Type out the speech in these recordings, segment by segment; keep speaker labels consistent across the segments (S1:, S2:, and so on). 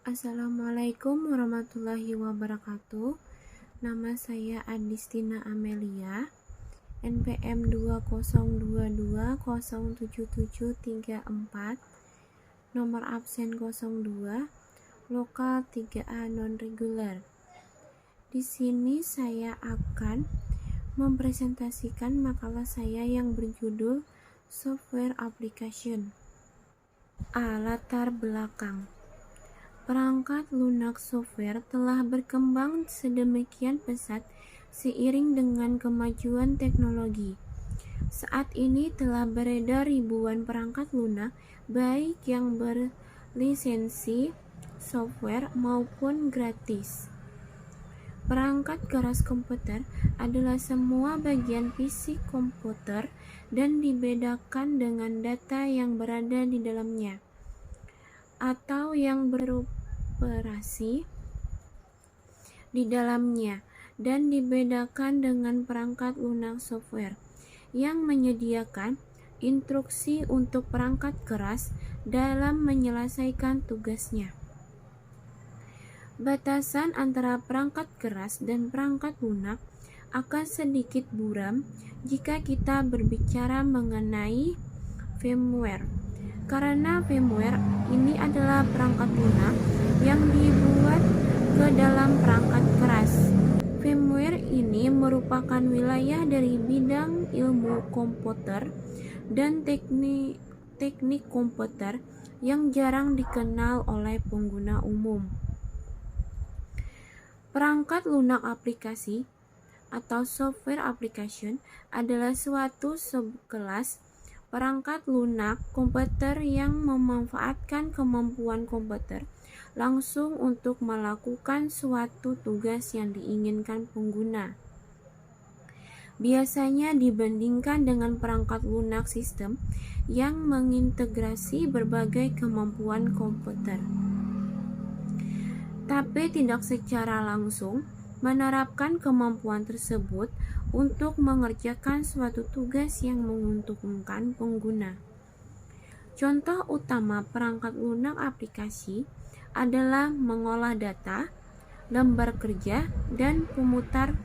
S1: Assalamualaikum warahmatullahi wabarakatuh. Nama saya Adistina Amelia, NPM 2022077734, nomor absen 02, lokal 3A non-reguler. Di sini saya akan mempresentasikan makalah saya yang berjudul Software Application. Latar belakang. Perangkat lunak software telah berkembang sedemikian pesat seiring dengan kemajuan teknologi. Saat ini telah beredar ribuan perangkat lunak, baik yang berlisensi software maupun gratis. Perangkat keras komputer adalah semua bagian fisik komputer dan dibedakan dengan data yang berada di dalamnya atau yang beroperasi di dalamnya, dan dibedakan dengan perangkat lunak software yang menyediakan instruksi untuk perangkat keras dalam menyelesaikan tugasnya. Batasan antara perangkat keras dan perangkat lunak akan sedikit buram jika kita berbicara mengenai firmware, karena firmware ini adalah perangkat lunak yang dibuat ke dalam perangkat keras. Firmware ini merupakan wilayah dari bidang ilmu komputer dan teknik komputer yang jarang dikenal oleh pengguna umum. Perangkat lunak aplikasi atau software application adalah suatu subkelas perangkat lunak komputer yang memanfaatkan kemampuan komputer langsung untuk melakukan suatu tugas yang diinginkan pengguna. Biasanya dibandingkan dengan perangkat lunak sistem yang mengintegrasi berbagai kemampuan komputer, tapi tidak secara langsung menerapkan kemampuan tersebut untuk mengerjakan suatu tugas yang menguntungkan pengguna. Contoh utama perangkat lunak aplikasi adalah mengolah data, lembar kerja, dan pemutar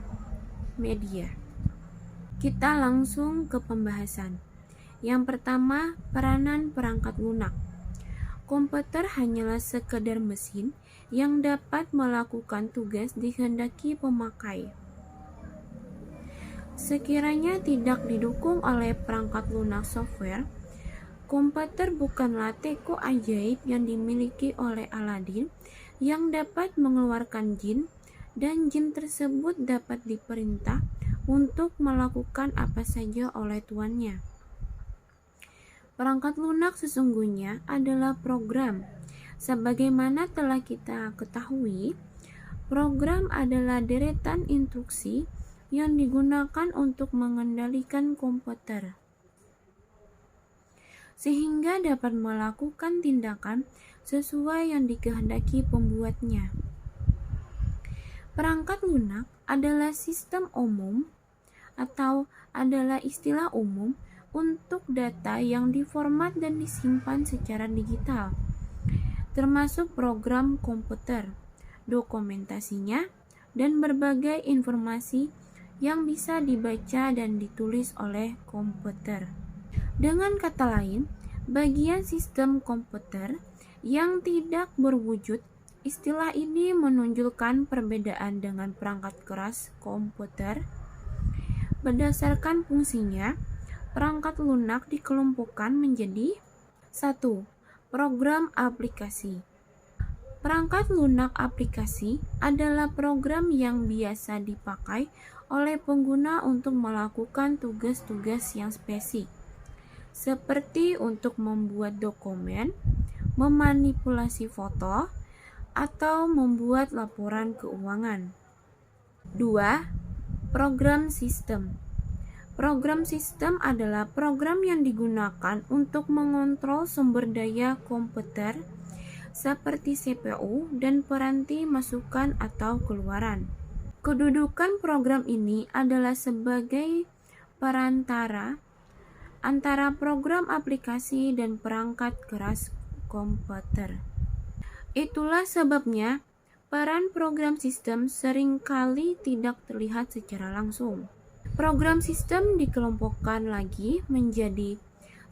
S1: media. Kita langsung ke pembahasan. Yang pertama, peranan perangkat lunak. Komputer hanyalah sekedar mesin yang dapat melakukan tugas dikehendaki pemakai. Sekiranya tidak didukung oleh perangkat lunak software, komputer bukanlah teko ajaib yang dimiliki oleh Aladin yang dapat mengeluarkan jin, dan jin tersebut dapat diperintah untuk melakukan apa saja oleh tuannya. Perangkat lunak sesungguhnya adalah program. Sebagaimana telah kita ketahui, program adalah deretan instruksi yang digunakan untuk mengendalikan komputer, sehingga dapat melakukan tindakan sesuai yang dikehendaki pembuatnya. Perangkat lunak adalah sistem umum atau adalah istilah umum untuk data yang diformat dan disimpan secara digital, termasuk program komputer, dokumentasinya, dan berbagai informasi yang bisa dibaca dan ditulis oleh komputer. Dengan kata lain, bagian sistem komputer yang tidak berwujud. Istilah ini menunjukkan perbedaan dengan perangkat keras komputer. Berdasarkan fungsinya, perangkat lunak dikelompokkan menjadi 1. Program aplikasi. Perangkat lunak aplikasi adalah program yang biasa dipakai oleh pengguna untuk melakukan tugas-tugas yang spesifik, seperti untuk membuat dokumen, memanipulasi foto, atau membuat laporan keuangan. 2. Program sistem. Program sistem adalah program yang digunakan untuk mengontrol sumber daya komputer seperti CPU dan peranti masukan atau keluaran. Kedudukan program ini adalah sebagai perantara antara program aplikasi dan perangkat keras komputer. Itulah sebabnya peran program sistem seringkali tidak terlihat secara langsung. Program sistem dikelompokkan lagi menjadi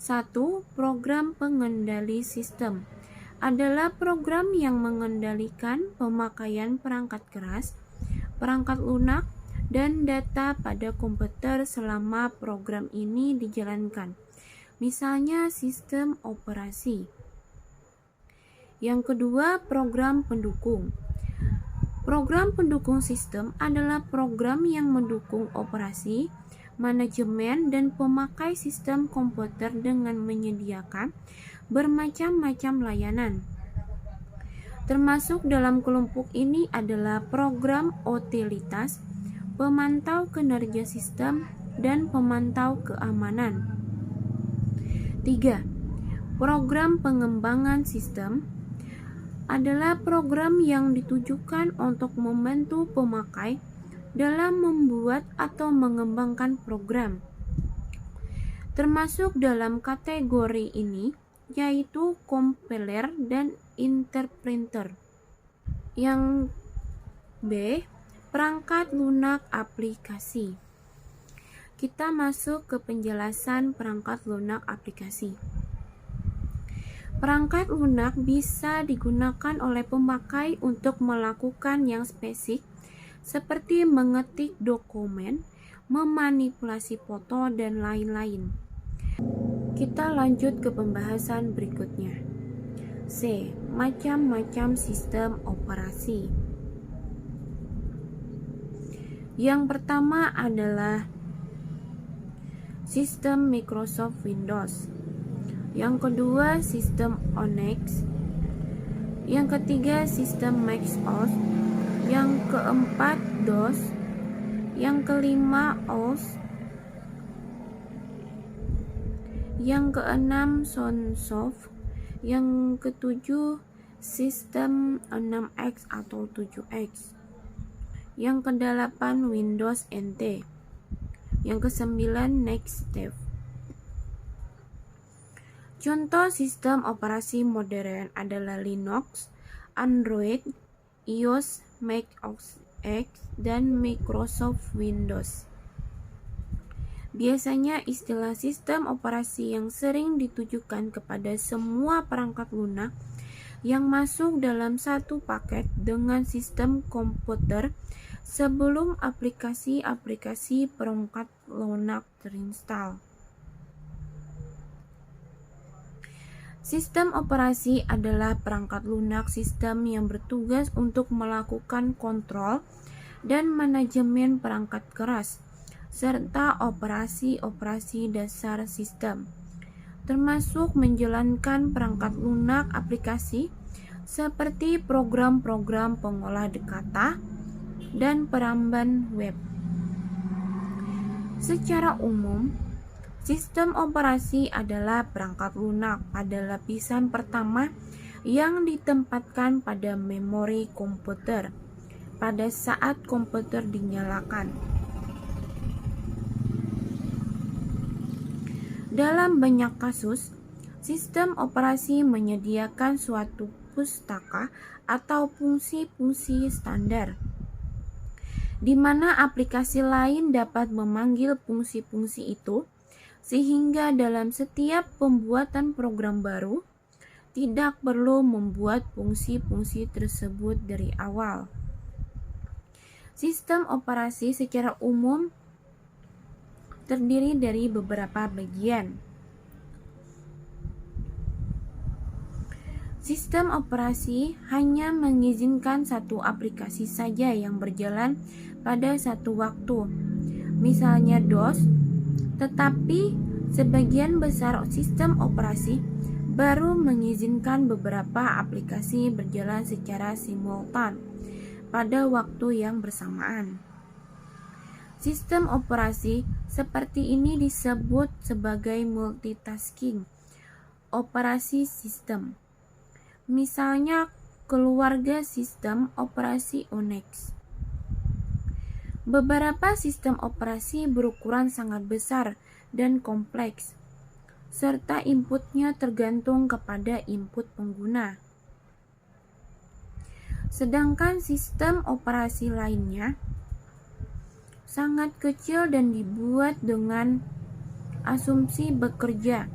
S1: satu. Program pengendali sistem adalah program yang mengendalikan pemakaian perangkat keras, perangkat lunak, dan data pada komputer selama program ini dijalankan. Misalnya sistem operasi. Yang kedua, program pendukung. Program pendukung sistem adalah program yang mendukung operasi, manajemen, dan pemakai sistem komputer dengan menyediakan bermacam-macam layanan. Termasuk dalam kelompok ini adalah program utilitas, pemantau kinerja sistem, dan pemantau keamanan. 3. Program pengembangan sistem adalah program yang ditujukan untuk membantu pemakai dalam membuat atau mengembangkan program. Termasuk dalam kategori ini yaitu compiler dan interpreter. Yang B, perangkat lunak aplikasi. Kita masuk ke penjelasan perangkat lunak aplikasi. Perangkat lunak bisa digunakan oleh pemakai untuk melakukan yang spesifik seperti mengetik dokumen, memanipulasi foto, dan lain-lain. Kita lanjut ke pembahasan berikutnya. C. Macam-macam sistem operasi. Yang pertama adalah sistem Microsoft Windows. Yang kedua, sistem Unix. Yang ketiga, sistem Mac OS. Yang keempat, DOS. Yang kelima, OS. Yang keenam, Sunsoft. Yang ketujuh, sistem 6X atau 7X. Yang kedelapan, Windows NT. Yang kesembilan, Nextstep. Contoh sistem operasi modern adalah Linux, Android, iOS, Mac OS X, dan Microsoft Windows. Biasanya istilah sistem operasi yang sering ditujukan kepada semua perangkat lunak yang masuk dalam satu paket dengan sistem komputer sebelum aplikasi-aplikasi perangkat lunak terinstall. Sistem operasi adalah perangkat lunak sistem yang bertugas untuk melakukan kontrol dan manajemen perangkat keras, serta operasi-operasi dasar sistem, termasuk menjalankan perangkat lunak aplikasi seperti program-program pengolah kata dan peramban web. Secara umum, sistem operasi adalah perangkat lunak pada lapisan pertama yang ditempatkan pada memori komputer pada saat komputer dinyalakan. Dalam banyak kasus, sistem operasi menyediakan suatu pustaka atau fungsi-fungsi standar, di mana aplikasi lain dapat memanggil fungsi-fungsi itu, sehingga dalam setiap pembuatan program baru, tidak perlu membuat fungsi-fungsi tersebut dari awal. Sistem operasi secara umum terdiri dari beberapa bagian. Sistem operasi hanya mengizinkan satu aplikasi saja yang berjalan pada satu waktu, misalnya DOS, tetapi sebagian besar sistem operasi baru mengizinkan beberapa aplikasi berjalan secara simultan pada waktu yang bersamaan. Sistem operasi seperti ini disebut sebagai multitasking operasi sistem. Misalnya keluarga sistem operasi Unix. Beberapa sistem operasi berukuran sangat besar dan kompleks, serta inputnya tergantung kepada input pengguna. Sedangkan sistem operasi lainnya sangat kecil dan dibuat dengan asumsi bekerja.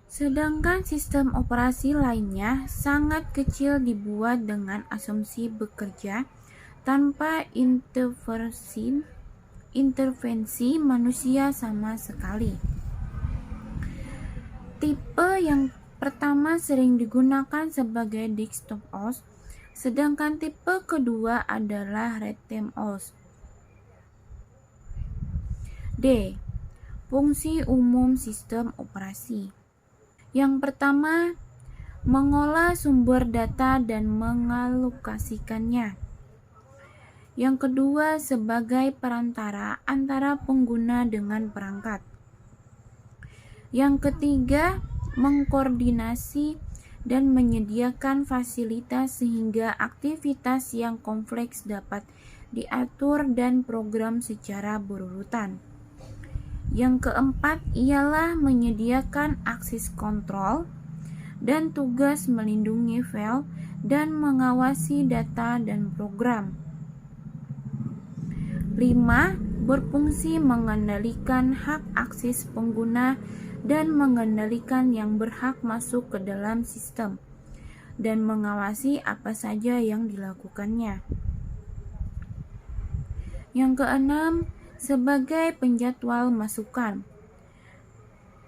S1: Sedangkan sistem operasi lainnya sangat kecil dibuat dengan asumsi bekerja tanpa intervensi manusia sama sekali. Tipe yang pertama sering digunakan sebagai desktop OS, sedangkan tipe kedua adalah real-time OS. D. Fungsi umum sistem operasi. Yang pertama, mengolah sumber data dan mengalokasikannya. Yang kedua, sebagai perantara antara pengguna dengan perangkat. Yang ketiga, mengkoordinasi dan menyediakan fasilitas sehingga aktivitas yang kompleks dapat diatur dan program secara berurutan. Yang keempat ialah menyediakan akses kontrol dan tugas melindungi file dan mengawasi data dan program. 5. Berfungsi mengendalikan hak akses pengguna dan mengendalikan yang berhak masuk ke dalam sistem dan mengawasi apa saja yang dilakukannya. Yang keenam, sebagai penjadwal masukan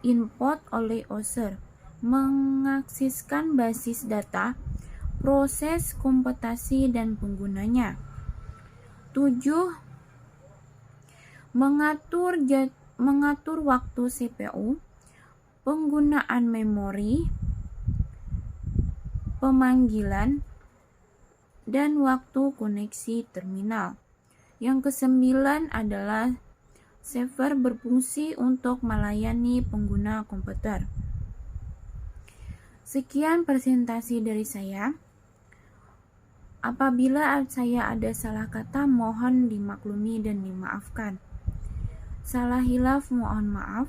S1: input oleh user, mengakseskan basis data, proses komputasi dan penggunanya. 7. Mengatur waktu CPU, penggunaan memori, pemanggilan, dan waktu koneksi terminal. Yang kesembilan adalah server berfungsi untuk melayani pengguna komputer. Sekian presentasi dari saya. Apabila saya ada salah kata, mohon dimaklumi dan dimaafkan. Salah hilaf mohon maaf.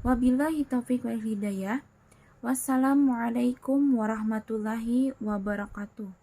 S1: Wabillahi taufiq wal hidayah. Wassalamualaikum warahmatullahi wabarakatuh.